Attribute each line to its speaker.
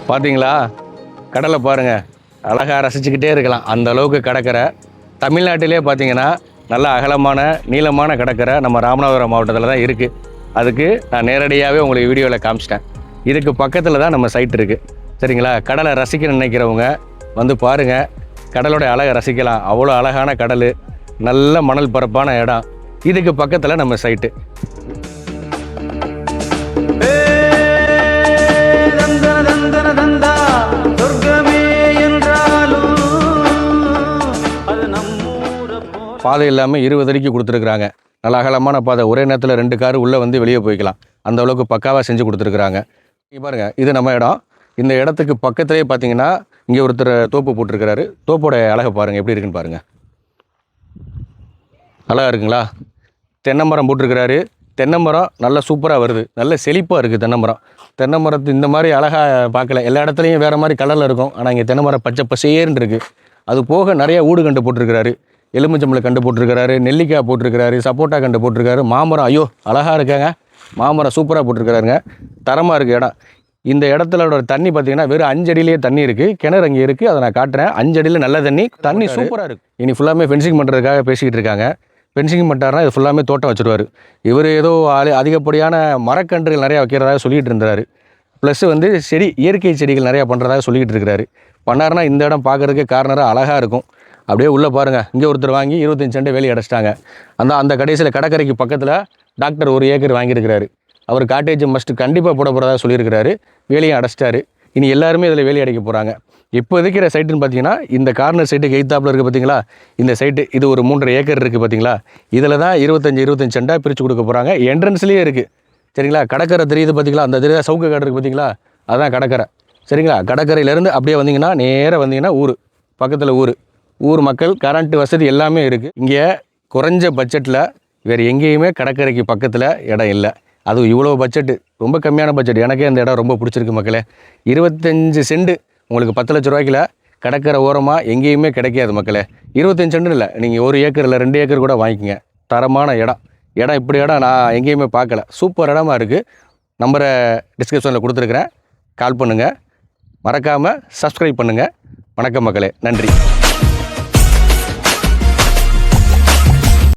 Speaker 1: பார்த்தீங்களா, கடலை பாருங்கள், அழகாக ரசிச்சுக்கிட்டே இருக்கலாம். அந்த அளவுக்கு கடற்கரை. தமிழ்நாட்டிலே பார்த்தீங்கன்னா நல்ல அகலமான நீளமான கடற்கரை நம்ம ராமநாதபுரம் மாவட்டத்தில் தான் இருக்குது. அதுக்கு நான் நேரடியாகவே உங்களுக்கு வீடியோவில் காமிச்சிட்டேன். இதுக்கு பக்கத்தில் தான் நம்ம சைட் இருக்குது. சரிங்களா? கடலை ரசிக்க நினைக்கிறவங்க வந்து பாருங்கள், கடலோட அழகை ரசிக்கலாம். அவ்வளோ அழகான கடல், நல்ல மணல் பரப்பான இடம். இதுக்கு பக்கத்தில் நம்ம சைட்டு. பாதை இல்லாமல் 20 அடிக்கு கொடுத்துருக்குறாங்க. நல்ல அகலமான பாதை. ஒரே நேரத்தில் 2 காரு உள்ளே வந்து வெளியே போய்க்கலாம். அந்த அளவுக்கு பக்காவாக செஞ்சு கொடுத்துருக்குறாங்க. இங்கே பாருங்கள், இது நம்ம இடம். இந்த இடத்துக்கு பக்கத்துலேயே பார்த்தீங்கன்னா இங்கே ஒருத்தர் தோப்பு போட்டிருக்கிறாரு. தோப்போட அழகை பாருங்கள், எப்படி இருக்குன்னு பாருங்கள். அழகாக இருக்குங்களா? தென்னை மரம் போட்டிருக்கிறாரு. தென்னை மரம் நல்லா சூப்பராக வருது. நல்ல செழிப்பாக இருக்குது தென்னை மரம். தென்னை மரத்து இந்த மாதிரி அழகாக பார்க்கல. எல்லா இடத்துலையும் வேறு மாதிரி கலரில் இருக்கும். ஆனால் இங்கே தென்னை மரம் பச்சை பசேர்னு இருக்குது. அது போக நிறைய ஊடு கண்டு போட்டிருக்கிறாரு. எலுமிச்சம்பழம் கண்டு போட்டிருக்கிறாரு, நெல்லிக்காய் போட்டிருக்கிறாரு, சப்போட்டா கண்டு போட்டிருக்காரு, மாமரம். ஐயோ அழகாக இருக்காங்க. மாமரம் சூப்பராக போட்டிருக்கிறாருங்க. தரமாக இருக்குது இடம். இந்த இடத்துல தண்ணி பார்த்தீங்கன்னா வெறும் 5 அடியிலேயே தண்ணி இருக்குது. கிணறு அங்கே இருக்குது, அதை நான் காட்டுறேன். 5 அடியில் நல்ல தண்ணி சூப்பராக இருக்குது. இனி ஃபுல்லாமே ஃபென்சிங் பண்ணுறதுக்காக பேசிக்கிட்டு இருக்காங்க. ஃபென்சிங் பண்ணிட்டாருனா இது ஃபுல்லாமே தோட்டம் வச்சுருவார். இவர் ஏதோ அதிகப்படியான மரக்கன்றுகள் நிறையா வைக்கிறதாக சொல்லிகிட்டு இருந்தார். ப்ளஸ் வந்து இயற்கை செடிகள் நிறையா பண்ணுறதாக சொல்லிக்கிட்டு இருக்கிறாரு. பண்ணாருன்னா இந்த இடம் பார்க்குறதுக்கு கார்னராக அழகாக இருக்கும். அப்படியே உள்ளே பாருங்கள், இங்கே ஒருத்தர் வாங்கி 25 சென்ட் வேலி அடைச்சிட்டாங்க. அந்த கடைசியில் கடற்கரைக்கு பக்கத்தில் டாக்டர் 1 ஏக்கர் வாங்கியிருக்கிறாரு. அவர் காட்டேஜ் மஸ்ட்டு கண்டிப்பாக போட போகிறதா சொல்லியிருக்கிறாரு. வேலியை அடைச்சிட்டாரு. இனி எல்லாருமே இதில் வேலி அடைக்க போகிறாங்க. இப்போ இருக்கிற சைட்டுன்னு பார்த்தீங்கன்னா இந்த கார்னர் சைட்டுக்கு எய்த்தாப்பில் இருக்குது பார்த்தீங்களா, இந்த சைட்டு. இது ஒரு 3.5 ஏக்கர் இருக்குது பார்த்தீங்களா. இதில் தான் 25 சென்ட்டாக பிரித்து கொடுக்க போகிறாங்க. என்ட்ரன்ஸ்லேயே இருக்குது. சரிங்களா? கடற்கரை தெரியுது பார்த்தீங்களா, அந்த தெரியாத சவுக்கு காடு இருக்குது பார்த்தீங்களா, அதுதான் கடற்கரை. சரிங்களா? கடற்கரையிலேருந்து அப்படியே வந்தீங்கன்னா நேராக வந்தீங்கன்னா பக்கத்தில் ஊர் மக்கள், கரண்ட் வசதி எல்லாமே இருக்குது. இங்கே குறைஞ்ச பட்ஜெட்டில் வேறு எங்கேயுமே கடற்கரைக்கு பக்கத்தில் இடம் இல்லை. அதுவும் இவ்வளோ பட்ஜெட்டு, ரொம்ப கம்மியான பட்ஜெட். எனக்கே அந்த இடம் ரொம்ப பிடிச்சிருக்கு மக்களே. 25 சென்ட் உங்களுக்கு 10 லட்ச ரூபாய்க்குள்ள கடற்கரை ஓரமாக எங்கேயுமே கிடைக்காது மக்களே. 25 சென்ட் இல்லை, நீங்கள் 1 ஏக்கர் இல்லை 2 ஏக்கர் கூட வாங்கிக்கோங்க. தரமான இடம். இப்படி இடம் நான் எங்கேயுமே பார்க்கல. சூப்பர் இடமா இருக்குது. நம்பரை டிஸ்கிரிப்ஷனில் கொடுத்துருக்குறேன். கால் பண்ணுங்கள். மறக்காமல் சப்ஸ்கிரைப் பண்ணுங்கள். வணக்கம் மக்களே, நன்றி.